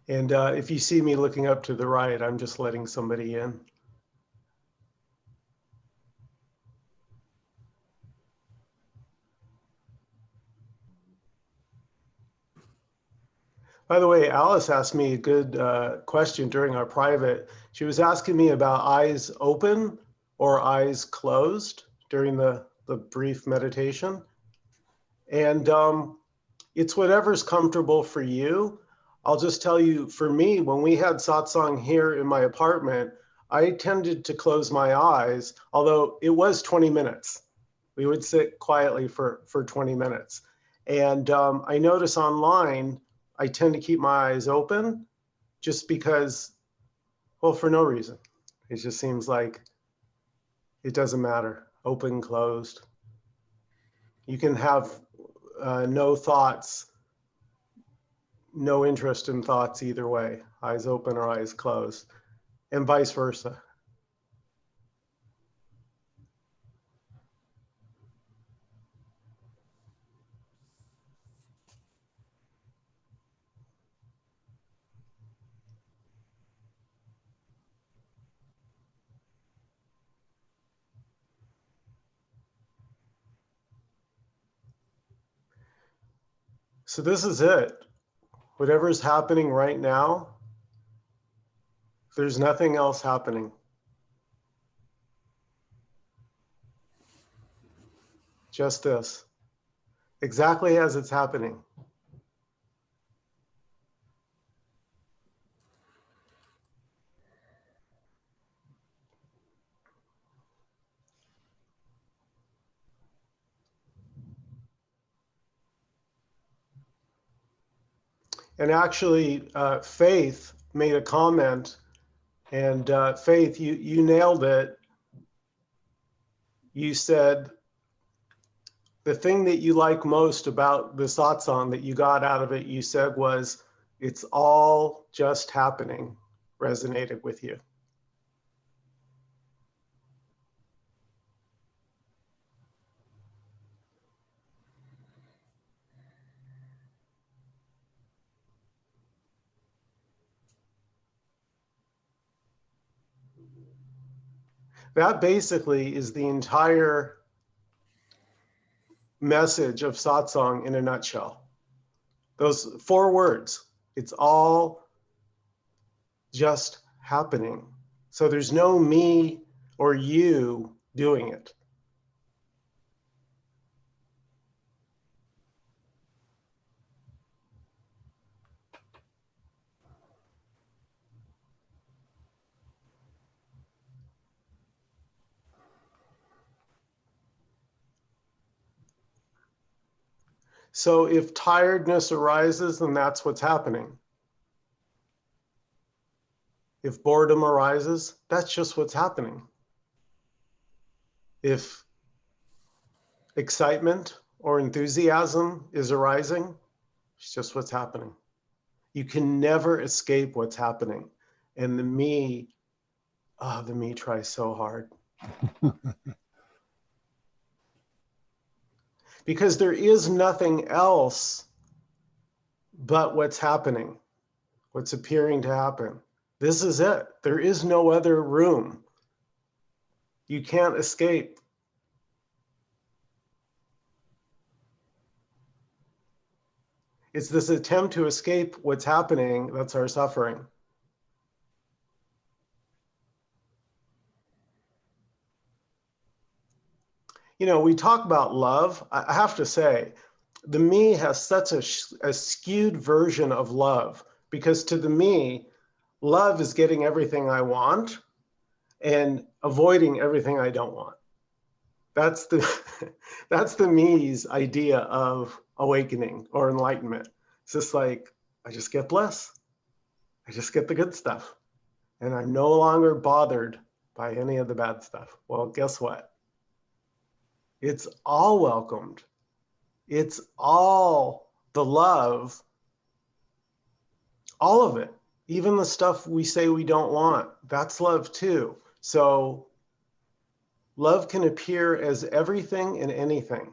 And if you see me looking up to the right, I'm just letting somebody in. By the way, Alice asked me a good question during our private. She was asking me about eyes open or eyes closed during the brief meditation. And it's whatever's comfortable for you. I'll just tell you, for me, when we had satsang here in my apartment, I tended to close my eyes, although it was 20 minutes. We would sit quietly for 20 minutes. And I notice online, I tend to keep my eyes open just because, well, for no reason. It just seems like it doesn't matter, open, closed. You can have no thoughts, no interest in thoughts either way, eyes open or eyes closed, and vice versa. So this is it. Whatever's happening right now, there's nothing else happening. Just this, exactly as it's happening. And actually, Faith made a comment, and Faith, you nailed it. You said the thing that you like most about the satsang that you got out of it, you said was, it's all just happening, resonated with you. That basically is the entire message of satsang in a nutshell. Those 4 words, it's all just happening. So there's no me or you doing it. So if tiredness arises, then that's what's happening. If boredom arises, that's just what's happening. If excitement or enthusiasm is arising, it's just what's happening. You can never escape what's happening. And the me tries so hard. Because there is nothing else but what's happening, what's appearing to happen. This is it. There is no other room. You can't escape. It's this attempt to escape what's happening that's our suffering. You know, we talk about love. I have to say, the me has such a skewed version of love, because to the me, love is getting everything I want and avoiding everything I don't want. That's the that's the me's idea of awakening or enlightenment. It's just like, I just get bliss. I just get the good stuff. And I'm no longer bothered by any of the bad stuff. Well, guess what? It's all welcomed. It's all the love, all of it, even the stuff we say we don't want, that's love too. So love can appear as everything and anything.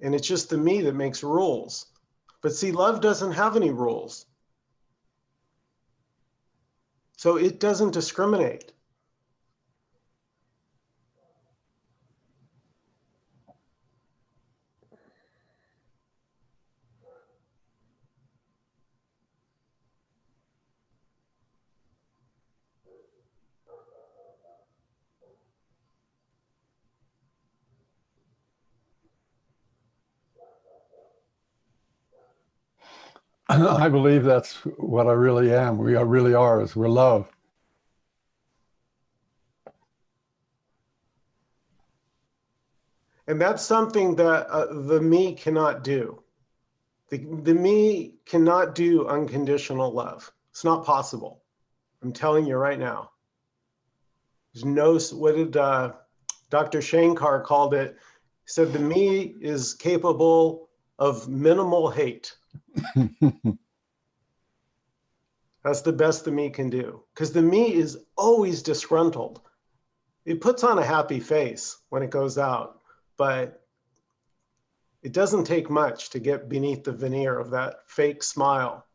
And it's just the me that makes rules. But see, love doesn't have any rules. So it doesn't discriminate. I believe that's what I really am. We really are, is we're love. And that's something that the me cannot do. The me cannot do unconditional love. It's not possible. I'm telling you right now. There's no, what did Dr. Shankar called it? He said the me is capable of minimal hate. That's the best the me can do, because the me is always disgruntled. It puts on a happy face when it goes out, but it doesn't take much to get beneath the veneer of that fake smile.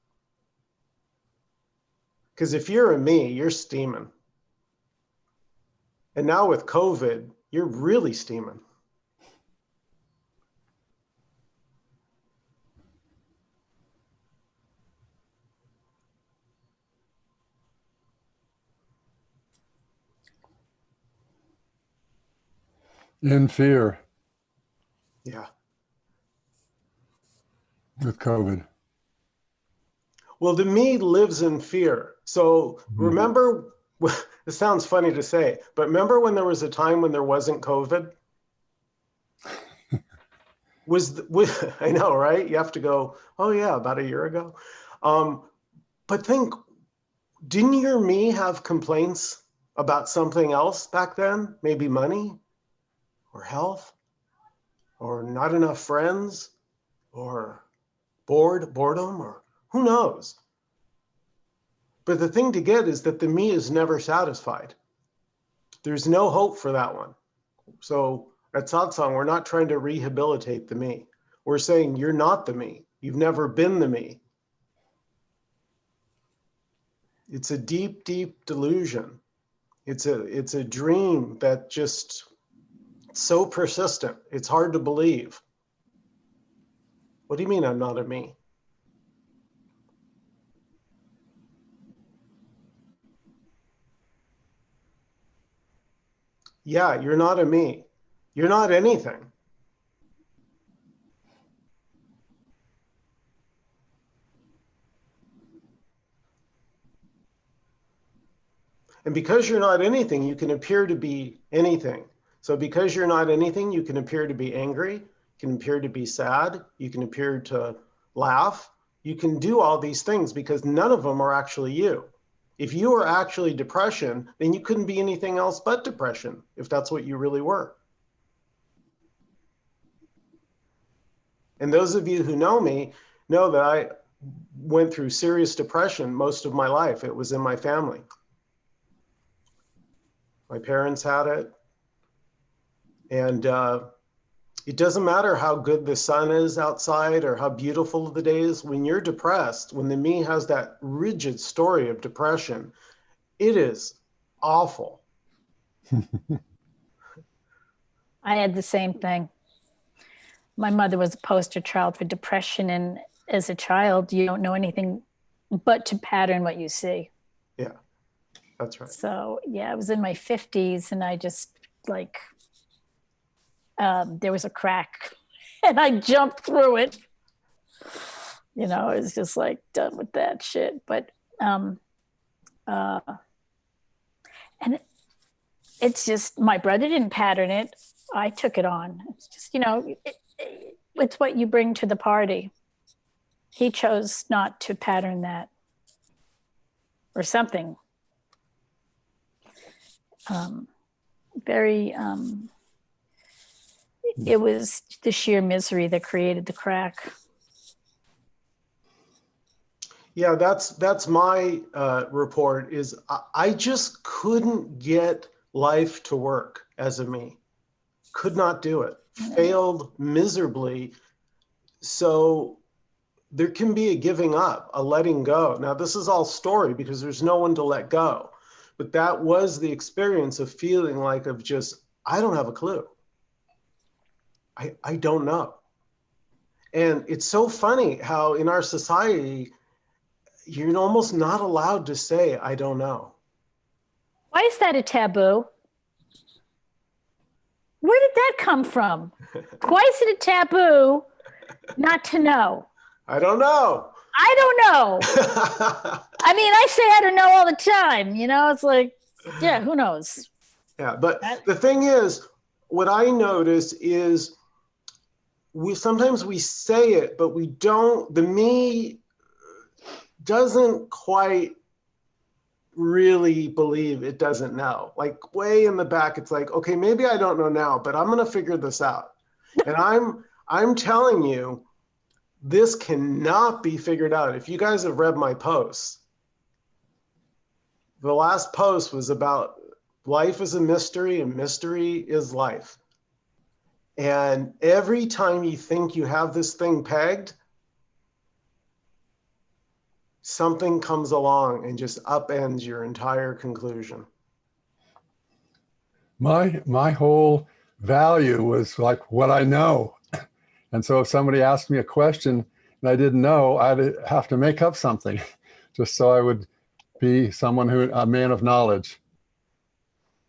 Because if you're a me, you're steaming. And now with COVID, you're really steaming. In fear Yeah. with COVID. Well, the me lives in fear. So remember, it sounds funny to say, but remember when there was a time when there wasn't COVID? I know, right? You have to go, oh yeah, about a year ago. But think, didn't your me have complaints about something else back then? Maybe money or health or not enough friends or boredom, or who knows? But the thing to get is that the me is never satisfied. There's no hope for that one. So at Satsang, we're not trying to rehabilitate the me. We're saying you're not the me. You've never been the me. It's a deep, deep delusion. It's a dream that just so persistent. It's hard to believe. What do you mean I'm not a me? Yeah, you're not a me. You're not anything. And because you're not anything, you can appear to be anything. So because you're not anything, you can appear to be angry, you can appear to be sad, you can appear to laugh. You can do all these things because none of them are actually you. If you were actually depression, then you couldn't be anything else but depression, if that's what you really were. And those of you who know me know that I went through serious depression most of my life. It was in my family. My parents had it. And it doesn't matter how good the sun is outside or how beautiful the day is. When you're depressed, when the me has that rigid story of depression, it is awful. I had the same thing. My mother was a poster child for depression. And as a child, you don't know anything but to pattern what you see. Yeah, that's right. So yeah, I was in my 50s and I just like, there was a crack and I jumped through it. You know, it was just like done with that shit. But, and it's just, my brother didn't pattern it. I took it on. It's just, you know, it's what you bring to the party. He chose not to pattern that or something. It was the sheer misery that created the crack. Yeah, that's my report is I just couldn't get life to work as a me. Could not do it. Failed miserably. So there can be a giving up, a letting go. Now, this is all story because there's no one to let go. But that was the experience of feeling like of just, I don't have a clue. I don't know. And it's so funny how in our society, you're almost not allowed to say, I don't know. Why is that a taboo? Where did that come from? Why is it a taboo not to know? I don't know. I don't know. I mean, I say I don't know all the time. You know, it's like, yeah, who knows? Yeah, but the thing is, what I notice is sometimes we say it, but we don't, the me doesn't quite really believe it doesn't know. Like way in the back, it's like, okay, maybe I don't know now, but I'm going to figure this out. And I'm telling you, this cannot be figured out. If you guys have read my posts, the last post was about life is a mystery and mystery is life. And every time you think you have this thing pegged, something comes along and just upends your entire conclusion. My whole value was like what I know. And so if somebody asked me a question and I didn't know, I'd have to make up something just so I would be someone a man of knowledge.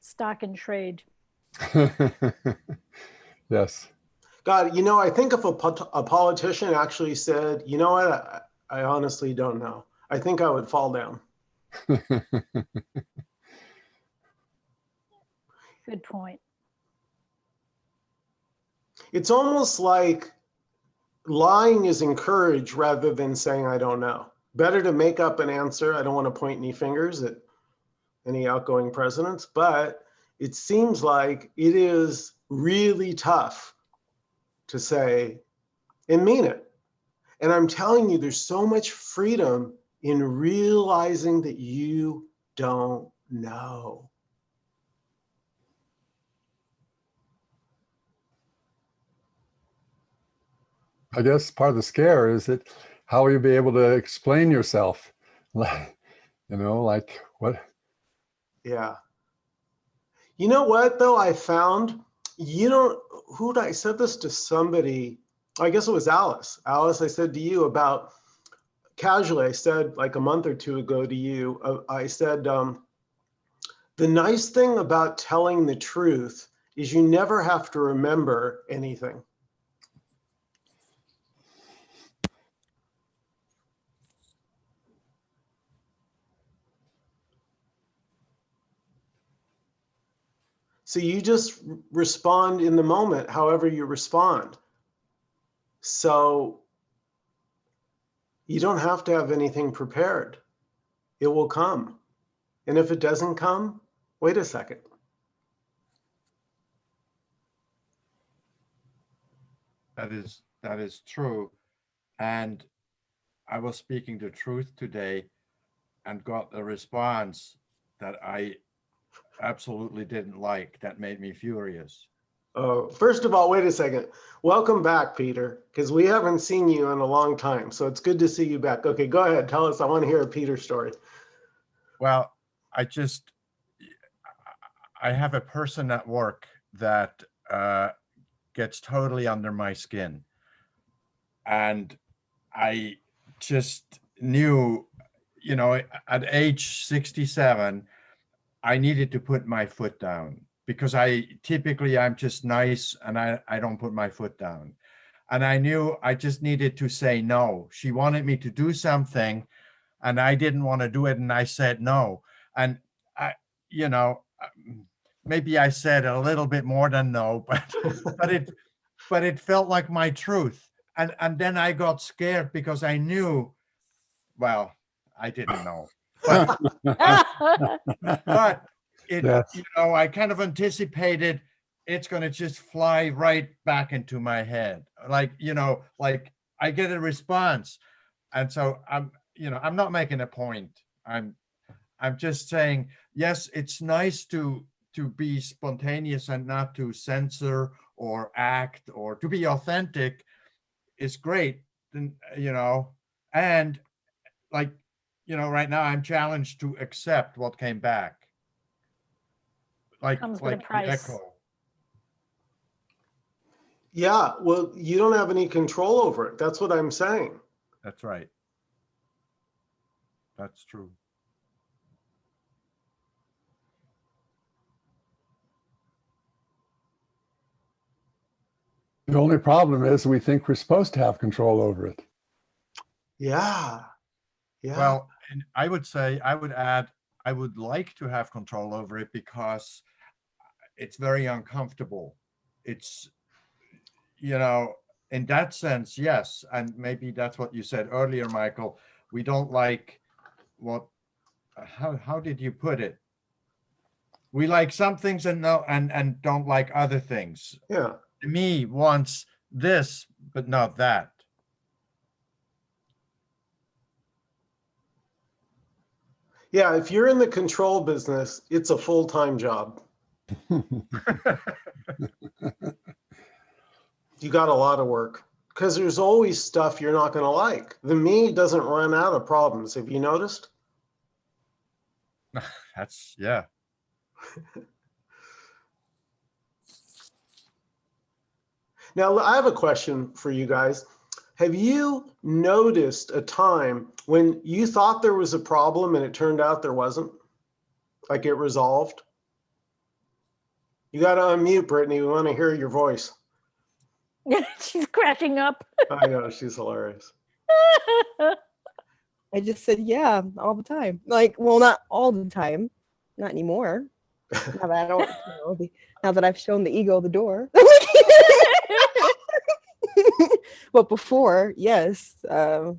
Stock and trade. Yes. God, you know, I think if a politician actually said, you know what, I honestly don't know, I think I would fall down. Good point. It's almost like lying is encouraged rather than saying, I don't know. Better to make up an answer. I don't want to point any fingers at any outgoing presidents, but it seems like it is really tough to say and mean it. And I'm telling you, there's so much freedom in realizing that you don't know. I guess part of the scare is that how will you be able to explain yourself? You know, like what? Yeah. You know what, though, I found, I said this to somebody, I guess it was Alice. Alice, I said to you about, casually, I said like a month or two ago to you, I said, the nice thing about telling the truth is you never have to remember anything. So you just respond in the moment, however you respond. So you don't have to have anything prepared. It will come. And if it doesn't come, wait a second. That is true. And I was speaking the truth today and got a response that I absolutely didn't like. That made me furious. Oh, first of all, wait a second. Welcome back, Peter, because we haven't seen you in a long time. So it's good to see you back. Okay, go ahead. Tell us. I want to hear a Peter story. Well, I have a person at work that gets totally under my skin. And I just knew, you know, at age 67, I needed to put my foot down because I'm just nice and I don't put my foot down. And I knew I just needed to say no. She wanted me to do something and I didn't want to do it. And I said no. And I, you know, maybe I said a little bit more than no, but it felt like my truth. And then I got scared because I knew, well, I didn't know, but it, Yes. you know, I kind of anticipated it's going to just fly right back into my head. Like, you know, like I get a response. And so I'm not making a point. I'm just saying, yes, it's nice to be spontaneous and not to censor or act or to be authentic is great. you know, and like, you know, right now I'm challenged to accept what came back. Comes with a Like the price. echo. Yeah, well, you don't have any control over it. That's what I'm saying. That's right. That's true. The only problem is we think we're supposed to have control over it. Yeah. Yeah. Well, and I would say, I would add, I would like to have control over it because it's very uncomfortable. It's, you know, in that sense, yes. And maybe that's what you said earlier, Michael. We don't like what, how did you put it? We like some things and no, and don't like other things. Yeah. Me wants this, but not that. Yeah. If you're in the control business, it's a full-time job. You got a lot of work because there's always stuff you're not going to like. The me doesn't run out of problems. Have you noticed? That's, yeah. Now, I have a question for you guys. Have you noticed a time when you thought there was a problem and it turned out there wasn't? Like it resolved? You got to unmute, Brittany. We want to hear your voice. She's cracking up. I know, she's hilarious. I just said, yeah, all the time. Like, well, not all the time, not anymore. Now that I don't, now that I've shown the ego the door. But before, yes, the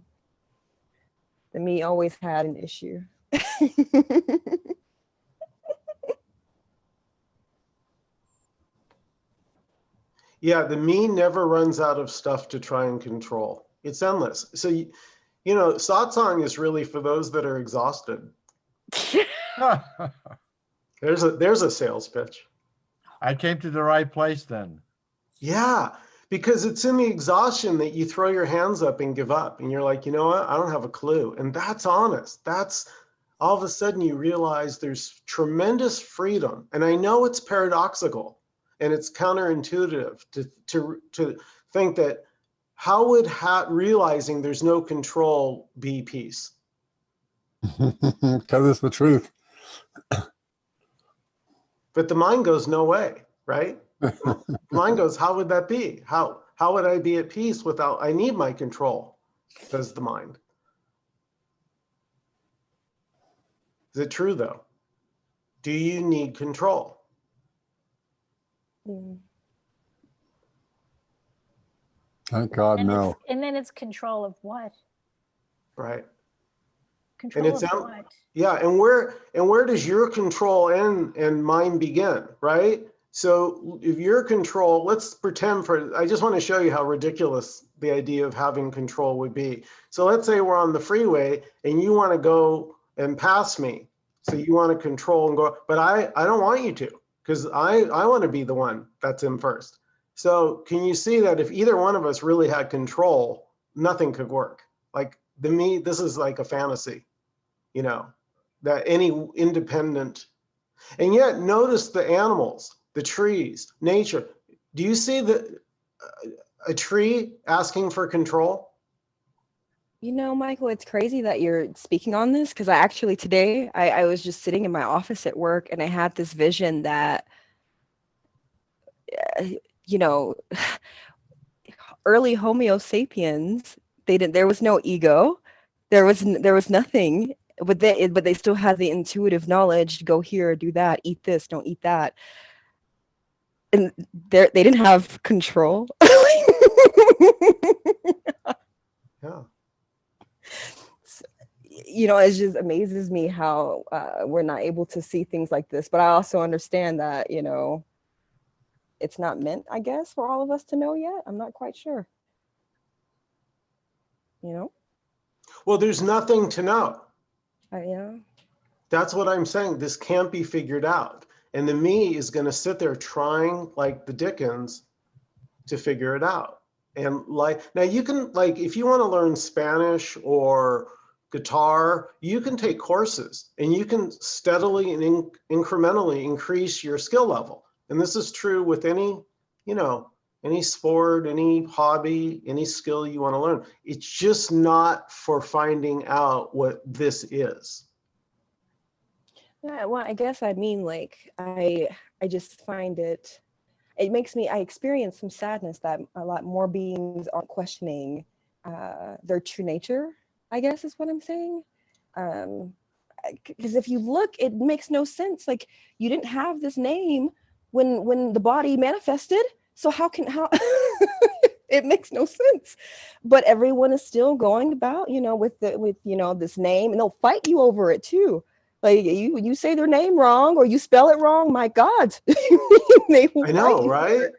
me always had an issue. Yeah, the me never runs out of stuff to try and control. It's endless. So, you know, satsang is really for those that are exhausted. There's a sales pitch. I came to the right place then. Yeah, because it's in the exhaustion that you throw your hands up and give up. And you're like, you know what? I don't have a clue. And that's honest. That's all of a sudden you realize there's tremendous freedom. And I know it's paradoxical and it's counterintuitive to think that how would realizing there's no control be peace? Because it's the truth. But the mind goes, no way, right? The mind goes, how would that be? How would I be at peace without, I need my control, says the mind. Is it true though? Do you need control? Thank God, no. And then it's control of what? Right. Control And it's of what? yeah, and where does your control end and mine begin, right? So if your control, let's pretend I just want to show you how ridiculous the idea of having control would be. So let's say we're on the freeway and you want to go and pass me. So you want to control and go, but I don't want you to, because I want to be the one that's in first. So can you see that if either one of us really had control, nothing could work? Like this is like a fantasy, you know, that any independent, and yet notice the animals, the trees, nature. Do you see a tree asking for control? You know, Michael, it's crazy that you're speaking on this because I actually today I was just sitting in my office at work and I had this vision that, you know, early Homo sapiens, there was no ego, there was nothing, but they still had the intuitive knowledge to go here, do that, eat this, don't eat that, and they didn't have control. Yeah. You know, it just amazes me how we're not able to see things like this. But I also understand that, you know, it's not meant, I guess, for all of us to know yet. I'm not quite sure. You know? Well, there's nothing to know. Yeah. That's what I'm saying. This can't be figured out. And the me is going to sit there trying like the Dickens to figure it out. And like, now you can, like, if you want to learn Spanish or guitar, you can take courses and you can steadily and incrementally increase your skill level. And this is true with any, you know, any sport, any hobby, any skill you want to learn. It's just not for finding out what this is. Yeah, well, I guess I mean, like, I just find it makes me, I experience some sadness that a lot more beings aren't questioning their true nature, I guess is what I'm saying. Because if you look, it makes no sense. Like, you didn't have this name when the body manifested. So how it makes no sense. But everyone is still going about, you know, with this name, and they'll fight you over it too. Like, you say their name wrong or you spell it wrong, my God. They will I know, fight you right?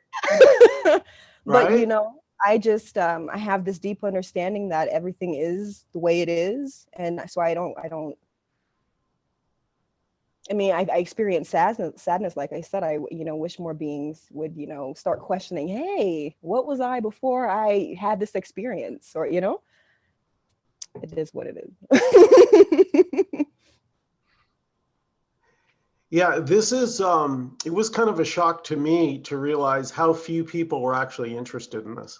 But Right? you know, I just I have this deep understanding that everything is the way it is, and so I mean, I experience sadness. Like I said, I wish more beings would start questioning. Hey, what was I before I had this experience? Or it is what it is. Yeah, this is, it was kind of a shock to me to realize how few people were actually interested in this.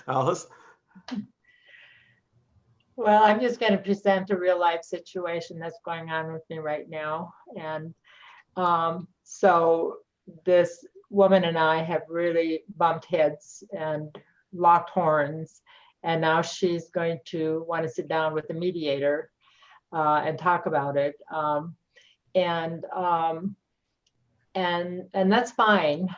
Alice? Well, I'm just going to present a real life situation that's going on with me right now. And so this woman and I have really bumped heads and locked horns. And now she's going to want to sit down with the mediator and talk about it. And that's fine.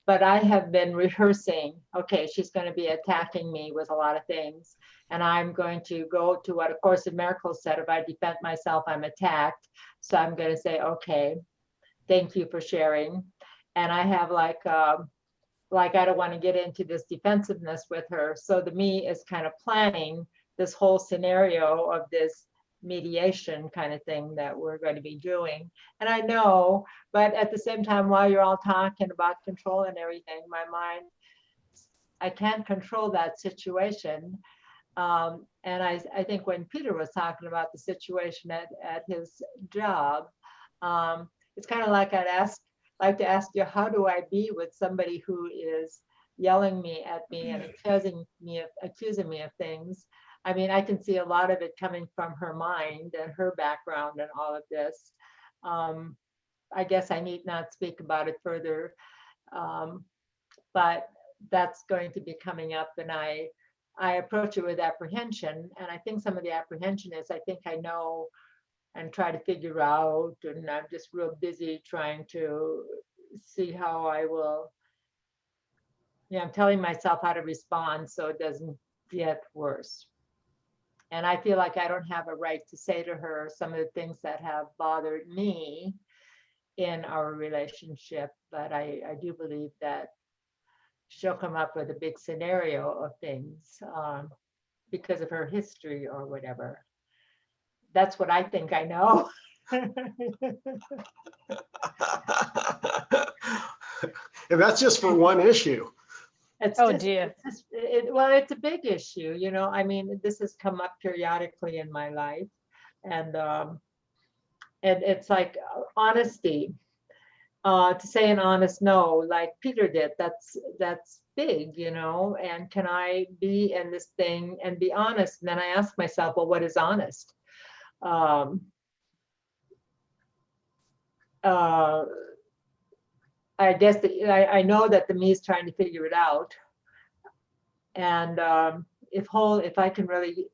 But I have been rehearsing, okay, she's going to be attacking me with a lot of things. And I'm going to go to what A Course in Miracles said, if I defend myself, I'm attacked. So I'm going to say, okay, thank you for sharing. And I have like I don't want to get into this defensiveness with her. So the me is kind of planning this whole scenario of this mediation kind of thing that we're going to be doing. And I know, but at the same time, while you're all talking about control and everything, my mind, I can't control that situation. And I think when Peter was talking about the situation at his job, it's kind of like like to ask you, how do I be with somebody who is yelling at me and accusing me of things? I mean, I can see a lot of it coming from her mind and her background and all of this. I guess I need not speak about it further, but that's going to be coming up, and I approach it with apprehension. And I think some of the apprehension is, I think I know and try to figure out, and I'm just real busy trying to see how I will, I'm telling myself how to respond so it doesn't get worse. And I feel like I don't have a right to say to her some of the things that have bothered me in our relationship, but I do believe that she'll come up with a big scenario of things because of her history or whatever. That's what I think I know. And that's just for one issue. Dear. Well, it's a big issue, I mean, this has come up periodically in my life. And it's like honesty, to say an honest no, like Peter did, that's big, and can I be in this thing and be honest? And then I ask myself, well, what is honest? I guess I know that the me is trying to figure it out. And if I can really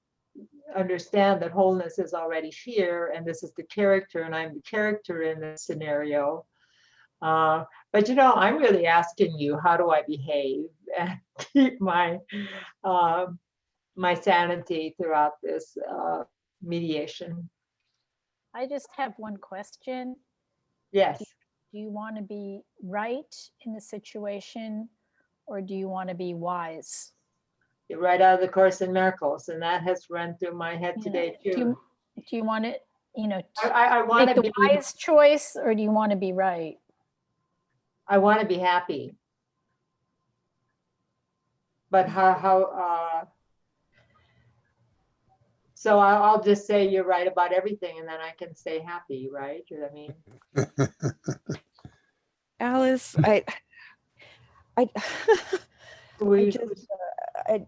understand that wholeness is already here, and this is the character, and I'm the character in this scenario. But I'm really asking you, how do I behave and keep my my sanity throughout this mediation? I just have one question. Yes. Do you want to be right in the situation, or do you want to be wise? You're right out of the Course in Miracles, and that has run through my head today too. Do you want to, I want make to the be wise choice, or do you want to be right? I want to be happy. But so I'll just say you're right about everything, and then I can stay happy, right? I mean, Alice, I we, just, I,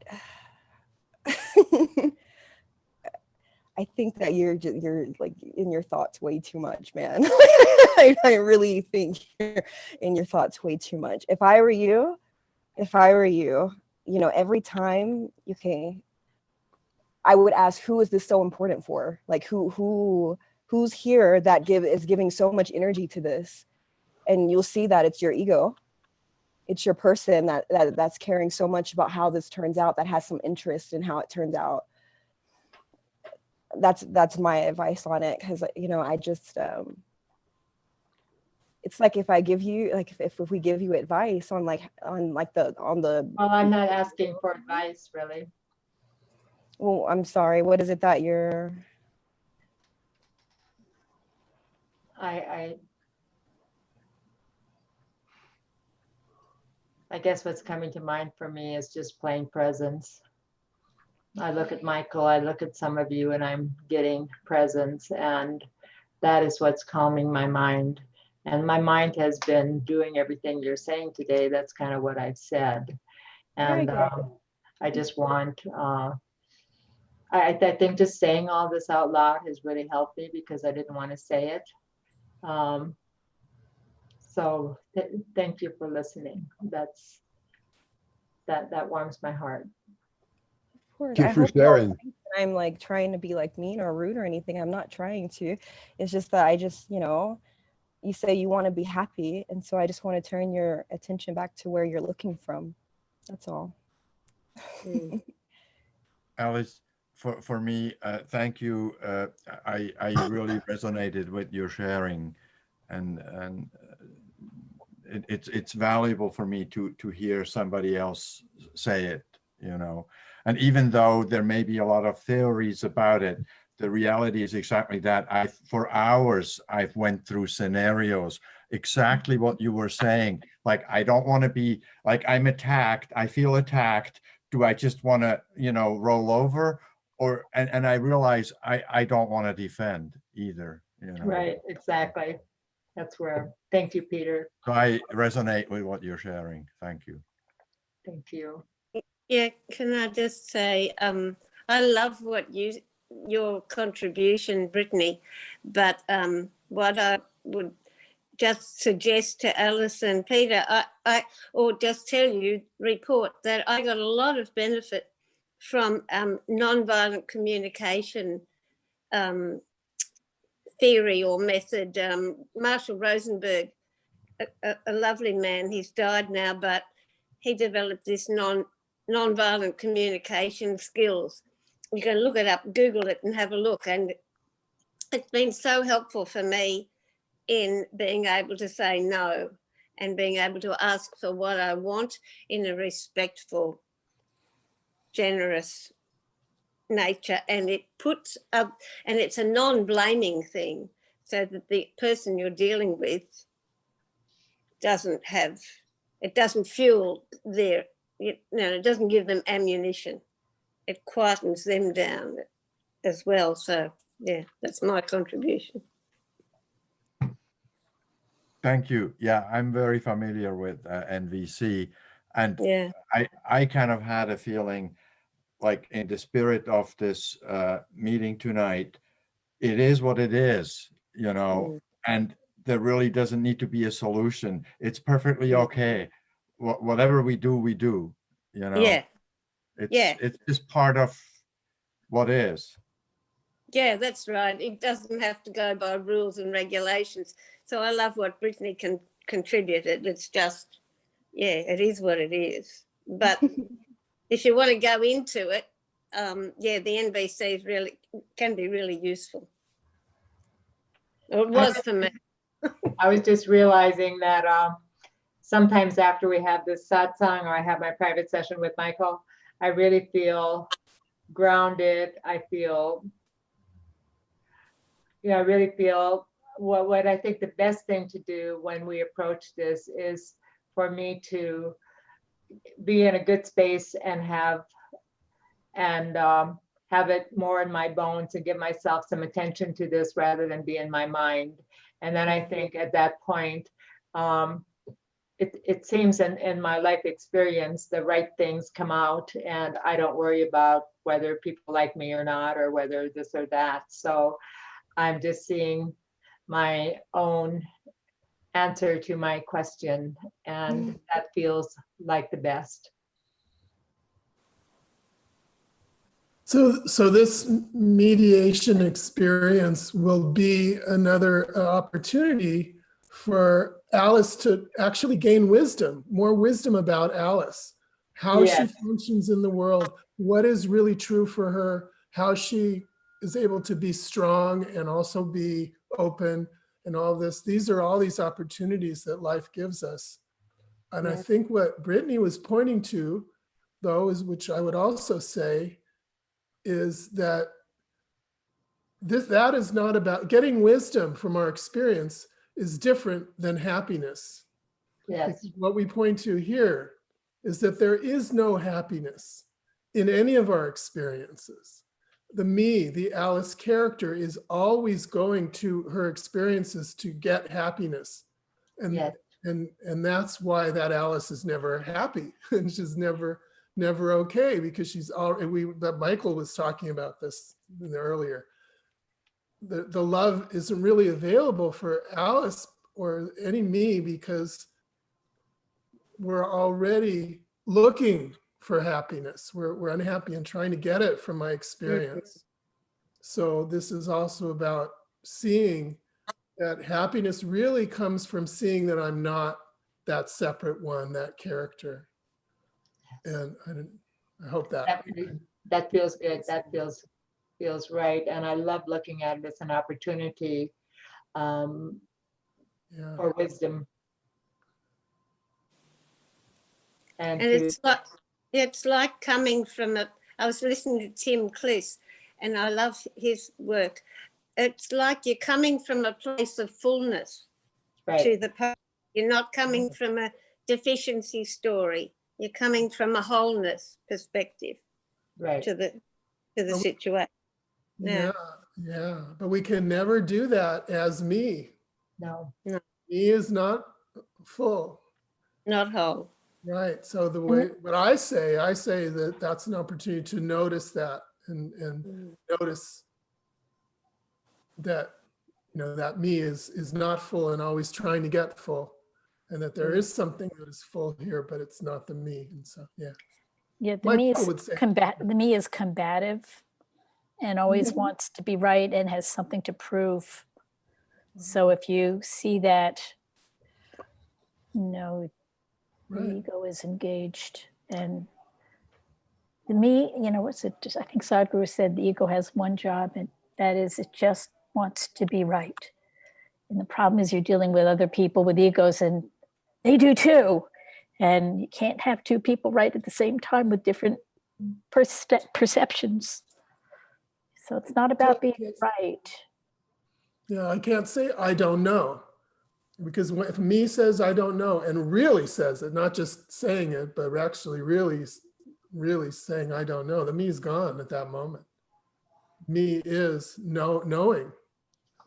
I think that you're like in your thoughts way too much, man. I really think you're in your thoughts way too much. If I were you, every time, okay, I would ask, who is this so important for? Like who's here that is giving so much energy to this? And you'll see that it's your ego. It's your person that's caring so much about how this turns out, that has some interest in how it turns out. That's my advice on it, because I just it's like if I give you, like, if we give you advice on the well, I'm not asking for advice, really. well, I'm sorry, what is it that you're I guess what's coming to mind for me is just plain presence. I look at Michael, I look at some of you, and I'm getting presence, and that is what's calming my mind. And my mind has been doing everything you're saying today. That's kind of what I've said. And I just want, I think just saying all this out loud has really helped me, because I didn't want to say it. So thank you for listening. That warms my heart. Of course. Thank you for sharing. I'm like trying to be like mean or rude or anything. I'm not trying to. It's just that I just, you say you want to be happy, and so I just want to turn your attention back to where you're looking from. That's all. Alice, for me, thank you. I really resonated with your sharing, and it's valuable for me to hear somebody else say it, And even though there may be a lot of theories about it, the reality is exactly that. For hours, I've went through scenarios, exactly what you were saying. Like, I don't want to be, like, I'm attacked. I feel attacked. Do I just want to, roll over? And I realize I don't want to defend either. Right, exactly. That's where, thank you, Peter. So I resonate with what you're sharing. Thank you. Thank you. Yeah, can I just say, I love your contribution, Brittany, but what I would just suggest to Alice and Peter, or just tell you, report that I got a lot of benefit from nonviolent communication theory or method. Marshall Rosenberg, a lovely man, he's died now, but he developed this nonviolent communication skills. You can look it up, Google it, and have a look. And it's been so helpful for me in being able to say no and being able to ask for what I want in a respectful, generous nature. And it puts up, and it's a non-blaming thing, so that the person you're dealing with doesn't fuel their, it doesn't give them ammunition. It quietens them down as well. So yeah, that's my contribution. Thank you. Yeah, I'm very familiar with NVC, and yeah, I kind of had a feeling, like, in the spirit of this meeting tonight, it is what it is, and there really doesn't need to be a solution. It's perfectly okay. Whatever we do, Yeah. It's just part of what is. Yeah, that's right. It doesn't have to go by rules and regulations. So I love what Brittany contributed. It's just, it is what it is. But if you want to go into it, the NVC can be really useful. Or it was for me. I was just realizing that sometimes after we have this satsang, or I have my private session with Michael, I really feel grounded. I really feel what I think the best thing to do when we approach this is for me to be in a good space and have it more in my bones and give myself some attention to this rather than be in my mind. And then I think at that point, it seems in my life experience, the right things come out, and I don't worry about whether people like me or not, or whether this or that. So I'm just seeing my own answer to my question, and that feels like the best. So this mediation experience will be another opportunity for Alice to actually gain wisdom, more wisdom about Alice, how she Yes. functions in the world, what is really true for her, how she is able to be strong and also be open and all this. These are all these opportunities that life gives us. And I think what Brittany was pointing to, though, is, which I would also say, is that that is not about getting wisdom from our experience is different than happiness. Yes. Because what we point to here is that there is no happiness in any of our experiences. The me, the Alice character, is always going to her experiences to get happiness. And Yes. and that's why that Alice is never happy and she's never okay, because she's already, that Michael was talking about this earlier. The love isn't really available for Alice or any me because we're already looking for happiness. We're unhappy and trying to get it from my experience. So this is also about seeing that happiness really comes from seeing that I'm not that separate one, that character. And I hope that that feels good. That feels right. And I love looking at it as an opportunity for wisdom. And it's like coming from I was listening to Tim Clis, and I love his work. It's like you're coming from a place of fullness to the person. You're not coming from a deficiency story. You're coming from a wholeness perspective to the situation. Yeah. But we can never do that as me. No. Me is not full. Not whole. Right. So the way, what I say that that's an opportunity to notice that and notice that, that me is not full and always trying to get full, and that there is something that is full here, but it's not the me. And so, the Michael me is would say. the me is combative and always wants to be right and has something to prove. So if you see that, the ego is engaged, and the me, what's it? I think Sadhguru said the ego has one job, and that is it just wants to be right. And the problem is you're dealing with other people with egos, and they do too. And you can't have two people right at the same time with different perceptions. So it's not about being right. Yeah, I can't say I don't know. Because if me says I don't know and really says it, not just saying it, but actually really saying I don't know, the me is gone at that moment. Me is knowing.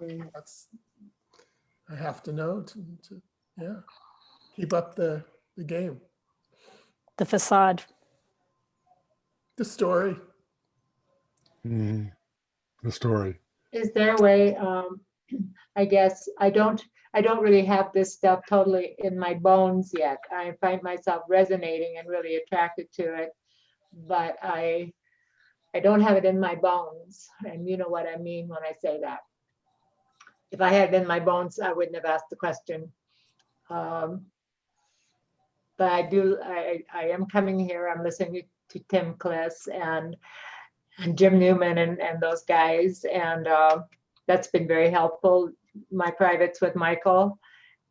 I have to know to keep up the game. The facade. The story. The story. Is there a way, I guess, I don't really have this stuff totally in my bones yet. I find myself resonating and really attracted to it, but I don't have it in my bones. And you know what I mean when I say that. If I had it in my bones, I wouldn't have asked the question. But I am coming here, I'm listening to Tim Clis and Jim Newman and those guys. And that's been very helpful. My privates with Michael.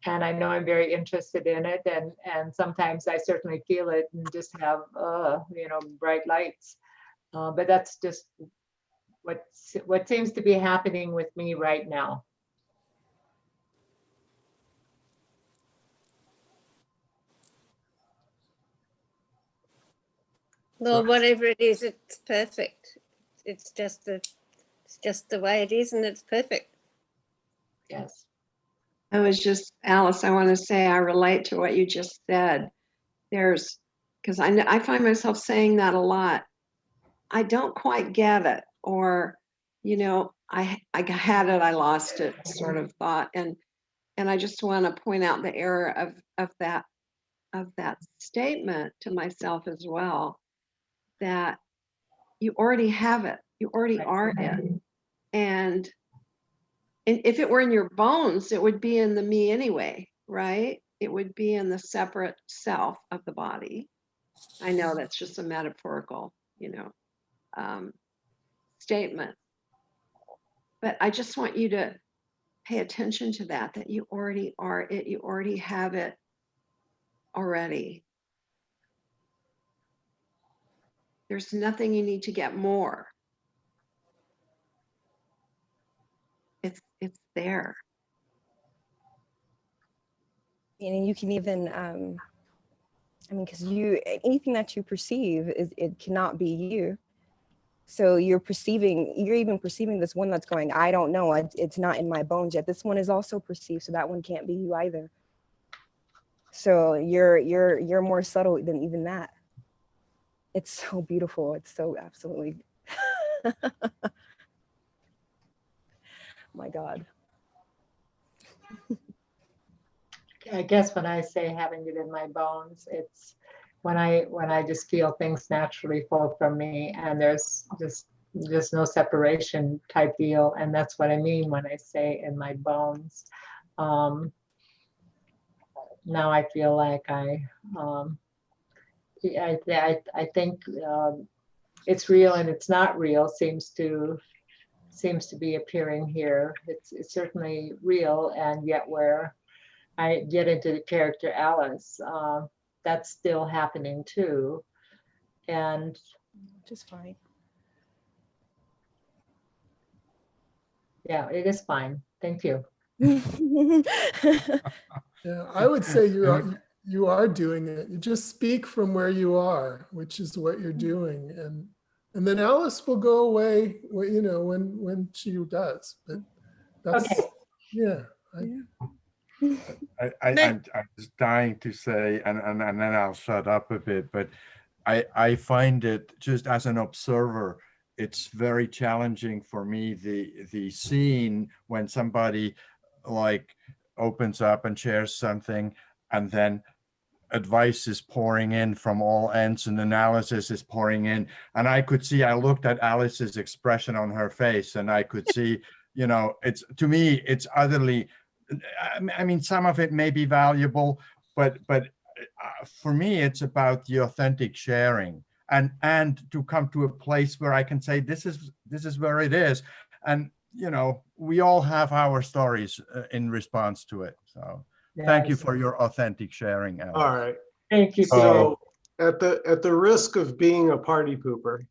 And I know I'm very interested in it. And sometimes I certainly feel it and just have, bright lights. But that's just what seems to be happening with me right now. Well, whatever it is, it's perfect. It's just the way it is, and it's perfect. Yes. I was just, Alice, I want to say I relate to what you just said. Because I find myself saying that a lot. I don't quite get it, or, I had it, I lost it sort of thought. And I just want to point out the error of that statement to myself as well, that you already have it, you already are it. And if it were in your bones, it would be in the me anyway, right? It would be in the separate self of the body. I know that's just a metaphorical, statement. But I just want you to pay attention to that you already are it, you already have it already. There's nothing you need to get more. It's there. And you can even, because anything that you perceive it cannot be you. So you're even perceiving this one that's going, I don't know, it's not in my bones yet. This one is also perceived, so that one can't be you either. So you're more subtle than even that. It's so beautiful. It's so absolutely. My God. I guess when I say having it in my bones, it's when I just feel things naturally flow from me, and there's just no separation type deal. And that's what I mean when I say in my bones. Now I feel like I think it's real and it's not real seems to be appearing here. It's certainly real, and yet where I get into the character Alice, that's still happening too. And just fine. Yeah, it is fine. Thank you. Yeah, I would say you are doing it. You just speak from where you are, which is what you're doing, and then Alice will go away. When she does. But that's okay. Yeah. I'm just dying to say, and then I'll shut up a bit, but I find it, just as an observer, it's very challenging for me, the scene when somebody like opens up and shares something, and then advice is pouring in from all ends and analysis is pouring in. And I looked at Alice's expression on her face, and I could see, it's, to me, it's utterly, I mean, some of it may be valuable, but for me, it's about the authentic sharing, and to come to a place where I can say, this is where it is. And, we all have our stories in response to it. So yes. Thank you for your authentic sharing, Alice. All right. Thank you. So at the risk of being a party pooper,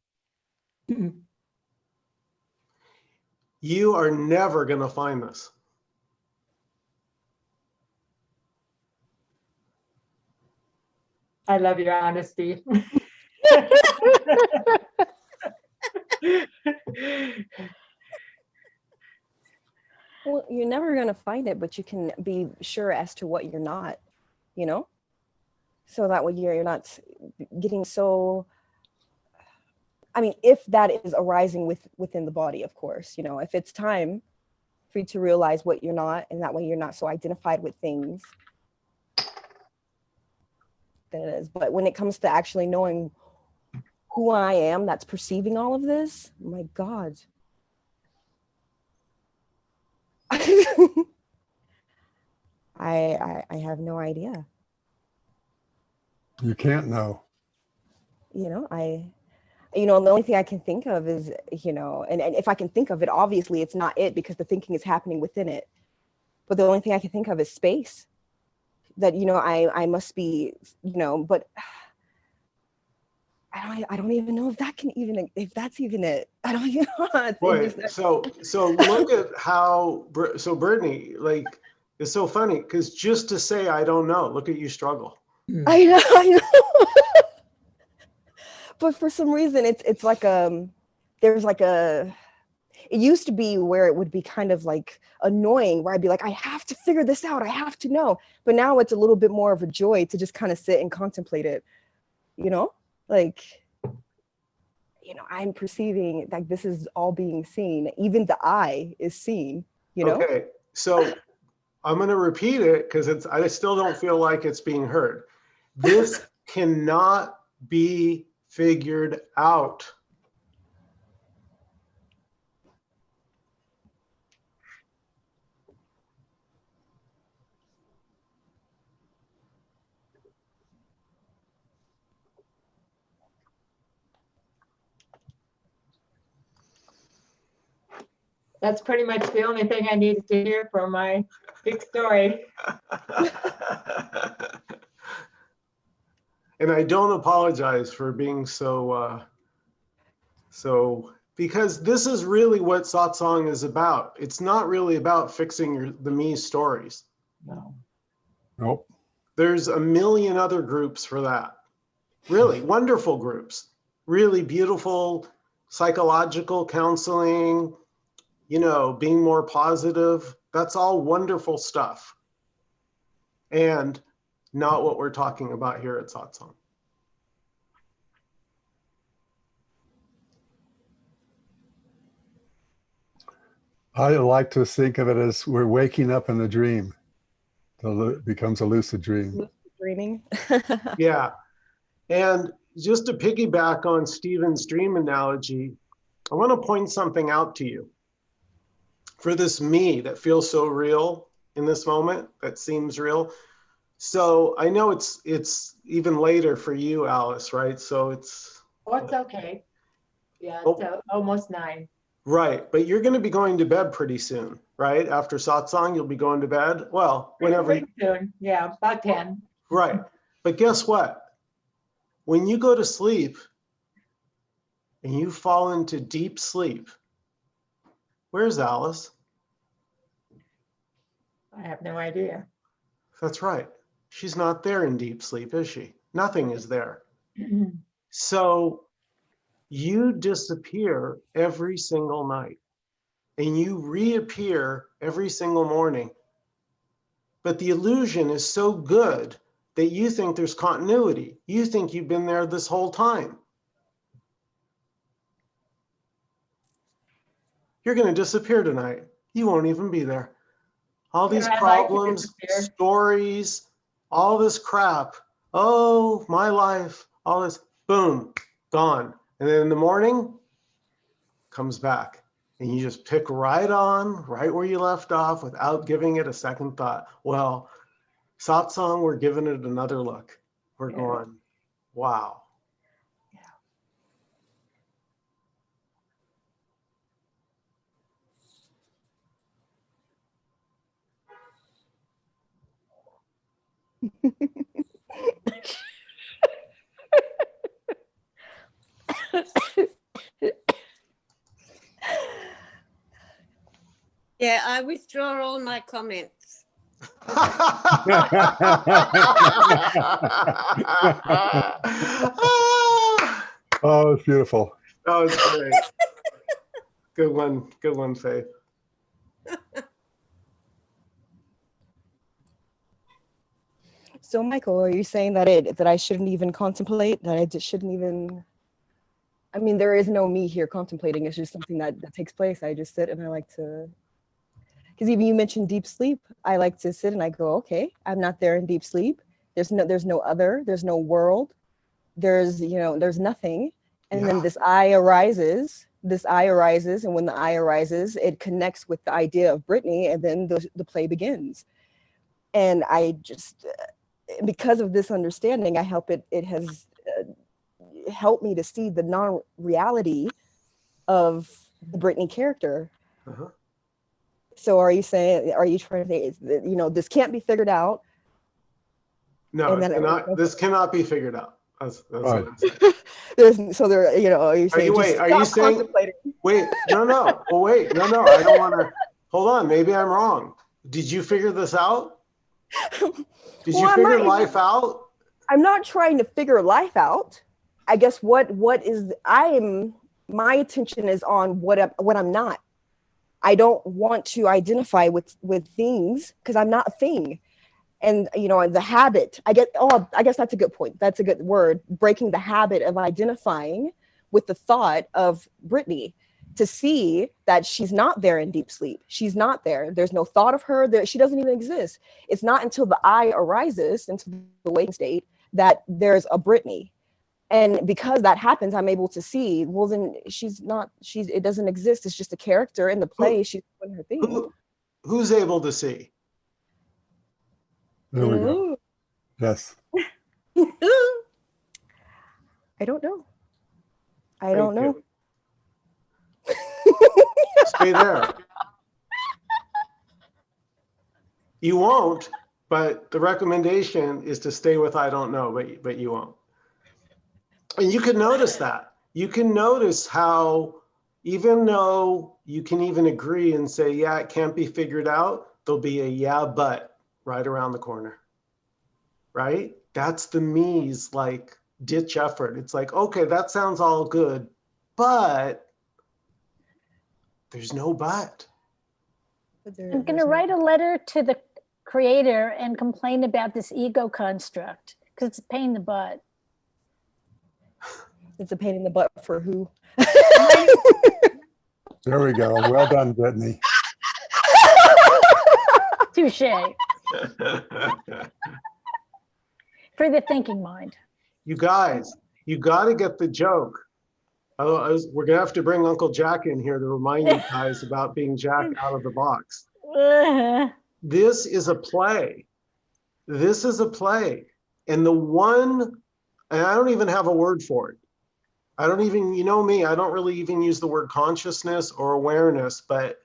you are never going to find this. I love your honesty. Well, you're never going to find it, but you can be sure as to what you're not, so that way you're not getting so, I mean, if that is arising within the body, of course, if it's time for you to realize what you're not, and that way you're not so identified with things, then it is. But when it comes to actually knowing who I am that's perceiving all of this, my God. I have no idea. You can't know. The only thing I can think of is, and if I can think of it, obviously it's not it, because the thinking is happening within it. But the only thing I can think of is space. That, I must be, but I don't even know if that's even it. I don't even know. Wait, so look at how, so Brittany, like, it's so funny, because just to say, I don't know, look at you struggle. I know. but for some reason it's like there's like a, it used to be where it would be kind of like annoying, where I'd be like, I have to figure this out, I have to know. But now it's a little bit more of a joy to just kind of sit and contemplate it, you know, like, you know, I'm perceiving like this is all being seen, even the eye is seen, you know. Okay, so I'm going to repeat it because I still don't feel like it's being heard. This cannot be figured out. That's pretty much the only thing I needed to hear for my big story. And I don't apologize for being so because this is really what satsang is about. It's not really about fixing the me stories. No. Nope. There's a million other groups for that. Really wonderful groups, really beautiful psychological counseling, you know, being more positive. That's all wonderful stuff. And not what we're talking about here at satsang. I like to think of it as we're waking up in a dream. It becomes a lucid dream. Lucid dreaming. Yeah. And just to piggyback on Stephen's dream analogy, I want to point something out to you. For this me that feels so real in this moment, that seems real. So I know it's even later for you, Alice, right? So it's... Oh, it's okay. Yeah, it's almost 9. Right, but you're going to be going to bed pretty soon, right? After satsang, you'll be going to bed. Well, whenever. Pretty soon. Yeah, about 10. Right, but guess what? When you go to sleep and you fall into deep sleep, where's Alice? I have no idea. That's right. She's not there in deep sleep, is she? Nothing is there. So you disappear every single night and you reappear every single morning. But the illusion is so good that you think there's continuity. You think you've been there this whole time. You're going to disappear tonight. You won't even be there. All these problems, stories, all this crap. Oh, my life, all this, boom, gone. And then in the morning, comes back. And you just pick right on, right where you left off without giving it a second thought. Well, satsang, we're giving it another look. We're going, wow. Yeah, I withdraw all my comments. Oh, it's beautiful. That was great. Good one, Faith. So Michael, are you saying that I shouldn't even contemplate, that I just shouldn't even, I mean, there is no me here contemplating. It's just something that takes place. I just sit and I like to, because even you mentioned deep sleep. I like to sit and I go, okay, I'm not there in deep sleep. There's no other, there's no world. There's nothing. And then this I arises. And when the I arises, it connects with the idea of Brittany, and then the play begins. And I just, because of this understanding, it has helped me to see the non-reality of the Brittany character. Uh-huh. So are you trying to say, this can't be figured out? No, this cannot be figured out. That's Right. what I'm saying. Are you saying? Are you saying? Wait, no. Well, wait, no. I don't want to. Hold on. Maybe I'm wrong. Did you figure this out? Did you figure life out? I'm not trying to figure life out. I guess what is my attention is on what I'm not. I don't want to identify with things because I'm not a thing. And the habit, I guess that's a good point. That's a good word. Breaking the habit of identifying with the thought of Brittany, to see that she's not there in deep sleep. She's not there. There's no thought of her there. She doesn't even exist. It's not until the I arises into the waking state that there's a Brittany. And because that happens, I'm able to see, well, then it doesn't exist. It's just a character in the play. She's doing her thing. Who's able to see? There we go. Yes. I don't know. I don't know. Stay there. You won't, but the recommendation is to stay with I don't know, but you won't. And you can notice that. You can notice how, even though you can even agree and say, yeah, it can't be figured out, there'll be a yeah, but right around the corner, right? That's the me's like ditch effort. It's like, okay, that sounds all good, but there's no but. I'm going to write a letter to the creator and complain about this ego construct because it's a pain in the butt. It's a pain in the butt for who? There we go. Well done, Brittany. Touche. For the thinking mind. You guys, you got to get the joke. Otherwise, we're going to have to bring Uncle Jack in here to remind you guys about being Jack out of the box. This is a play. This is a play. And and I don't even have a word for it. I don't even, you know me, I don't really even use the word consciousness or awareness, but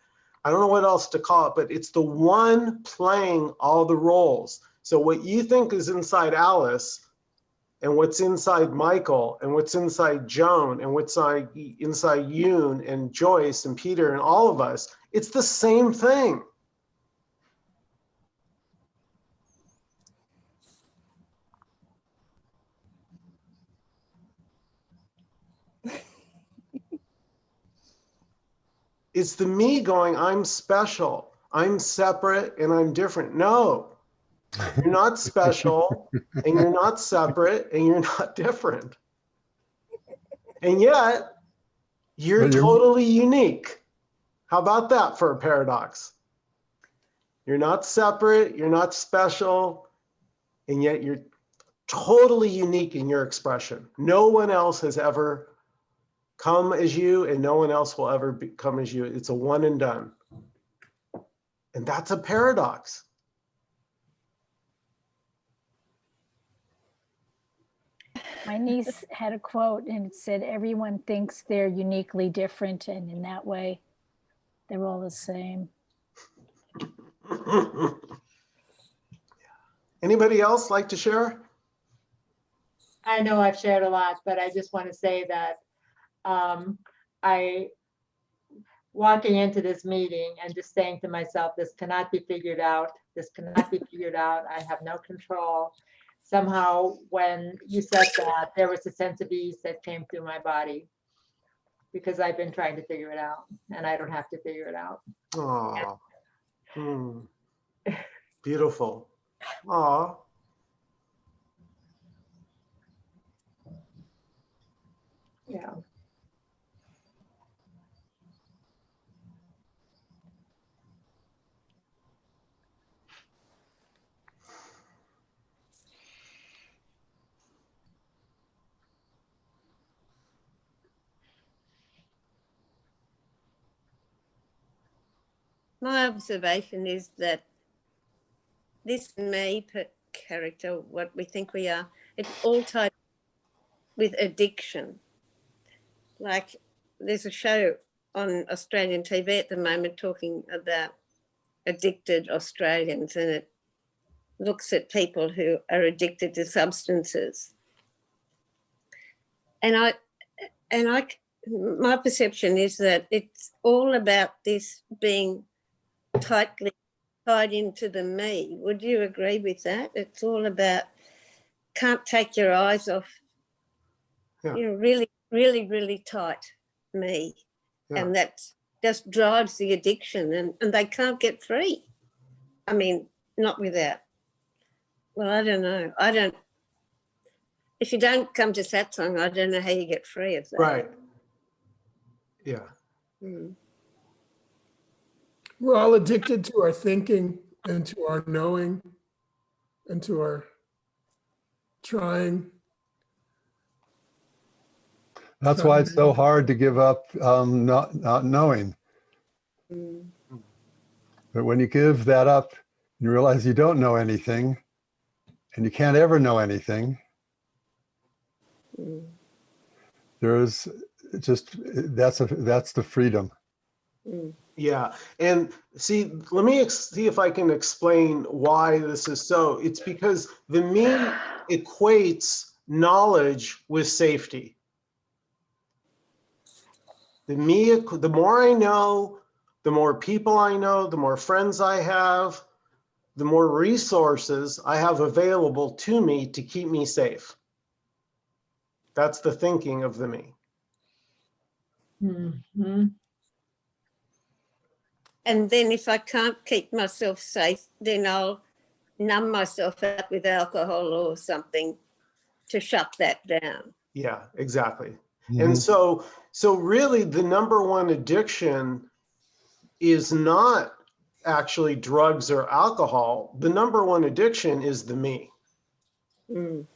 I don't know what else to call it, but it's the one playing all the roles. So what you think is inside Alice, and what's inside Michael, and what's inside Joan, and what's inside Yoon, and Joyce, and Peter, and all of us, it's the same thing. It's the me going, I'm special, I'm separate, and I'm different. No, you're not special, and you're not separate, and you're not different. And yet, you're totally unique. How about that for a paradox? You're not separate, you're not special, and yet you're totally unique in your expression. No one else has ever come as you, and no one else will ever come as you. It's a one and done. And that's a paradox. My niece had a quote and it said, everyone thinks they're uniquely different, and in that way, they're all the same. Anybody else like to share? I know I've shared a lot, but I just want to say that walking into this meeting and just saying to myself, this cannot be figured out. This cannot be figured out. I have no control. Somehow when you said that, there was a sense of ease that came through my body because I've been trying to figure it out and I don't have to figure it out. Oh, beautiful. Aw. Yeah. My observation is that this me character, what we think we are, it's all tied with addiction. Like there's a show on Australian TV at the moment talking about addicted Australians, and it looks at people who are addicted to substances. And my perception is that it's all about this being tightly tied into the me. Would you agree with that? It's all about, can't take your eyes off Yeah. You know, really, really, really tight me. Yeah. And that just drives the addiction, and they can't get free. I mean, not without. Well, I don't know. If you don't come to satsang, I don't know how you get free of that. Right. Yeah. Mm. We're all addicted to our thinking and to our knowing and to our trying. That's why it's so hard to give up not knowing. Mm. But when you give that up, you realize you don't know anything, and you can't ever know anything. Mm. There's just that's the freedom. Mm. Yeah. And see, let me see if I can explain why this is so. It's because the me equates knowledge with safety. The more I know, the more people I know, the more friends I have, the more resources I have available to me to keep me safe. That's the thinking of the me. Mhm. And then if I can't keep myself safe, then I'll numb myself out with alcohol or something to shut that down. Yeah, exactly. Mhm. And so really the number one addiction is not actually drugs or alcohol. The number one addiction is the me. Mm.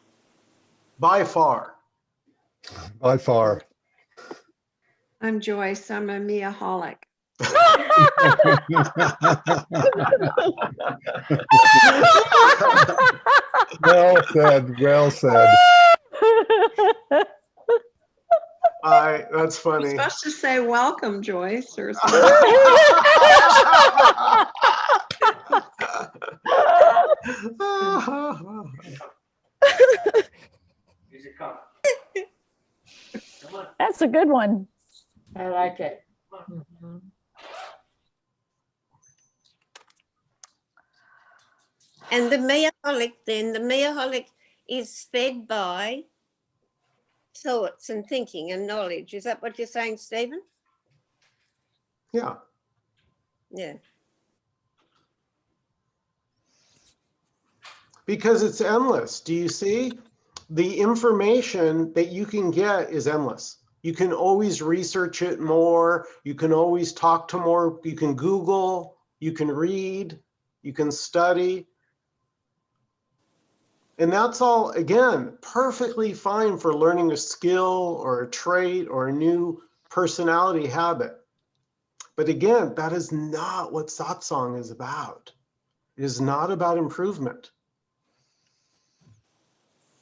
By far. By far. I'm Joyce. I'm a meaholic. Well said. Well said. That's You're funny. supposed to say welcome, Joyce, or something. That's a good one. I like it. Mhm. And the meaholic is fed by thoughts and thinking and knowledge. Is that what you're saying, Stephen? Yeah. Yeah. Because it's endless. Do you see? The information that you can get is endless. You can always research it more. You can always talk to more. You can Google, you can read, you can study. And that's all, again, perfectly fine for learning a skill or a trait or a new personality habit. But again, that is not what satsang is about. It is not about improvement.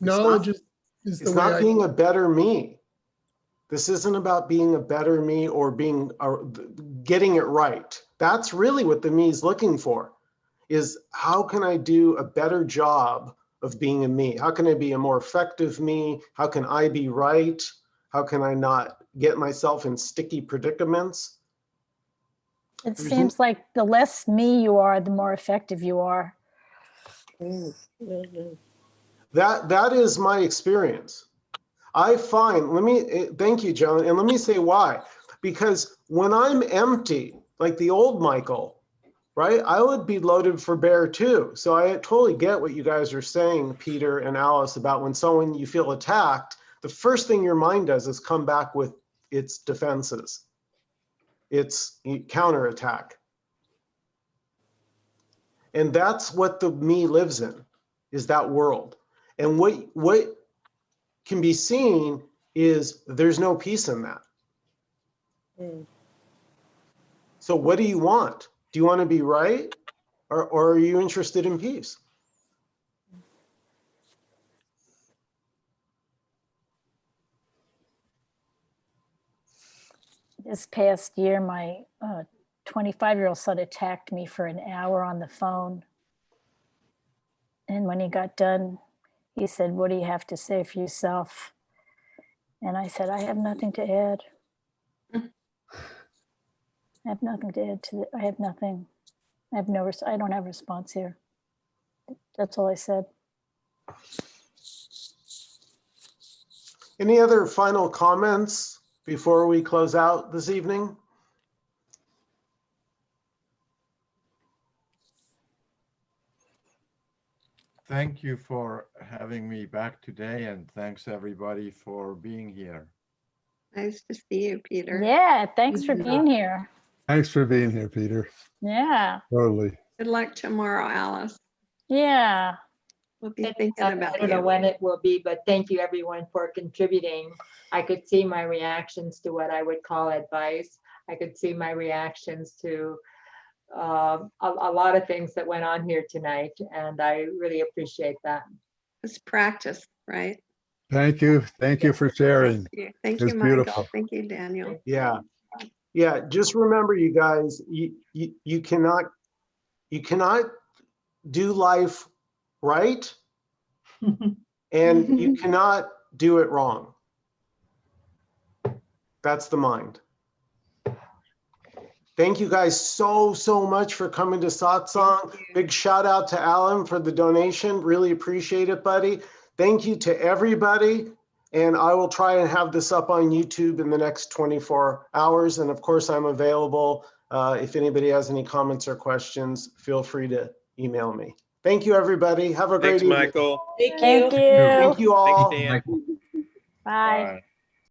Knowledge is the It's way not being a better me. This isn't about being a better me or getting it right. That's really what the me is looking for, is how can I do a better job of being a me? How can I be a more effective me? How can I be right? How can I not get myself in sticky predicaments? It seems like the less me you are, the more effective you are. Mm. Mm. That is my experience. I find, thank you, John, and let me say why. Because when I'm empty, like the old Michael, right, I would be loaded for bear too. So I totally get what you guys are saying, Peter and Alice, about when you feel attacked, the first thing your mind does is come back with its defenses, its counterattack. And that's what the me lives in, is that world. And what can be seen is there's no peace in that. Mm. So what do you want? Do you want to be right? Or are you interested in peace? This past year, my 25-year-old son attacked me for an hour on the phone. And when he got done, he said, "What do you have to say for yourself?" And I said, "I have nothing to add. I have nothing to add to it. I have nothing. I don't have a response here." That's all I said. Any other final comments before we close out this evening? Thank you for having me back today, and thanks everybody for being here. Nice to see you, Peter. Yeah, thanks for Yeah. being here. Thanks for being here, Peter. Yeah, Totally. Good luck tomorrow, Alice. yeah. We'll be And thinking I about don't know you. when it will be, but thank you everyone for contributing. I could see my reactions to what I would call advice. I could see my reactions to a lot of things that went on here tonight, and I really appreciate that. It's practice, right? Thank you. Thank you for sharing. Thank It's you, Michael. beautiful. Thank you, Daniel. Yeah. Yeah, just remember, you guys, you cannot do life right, and you cannot do it wrong. That's the mind. Thank you guys so much for coming to Satsang. Big shout out to Alan for the donation. Really appreciate it, buddy. Thank you to everybody. And I will try and have this up on YouTube in the next 24 hours. And of course, I'm available. If anybody has any comments or questions, feel free to email me. Thank you, everybody. Have a great Thanks, evening. Michael. Thank you. Thank you all. Thanks, Dan. Bye. Bye.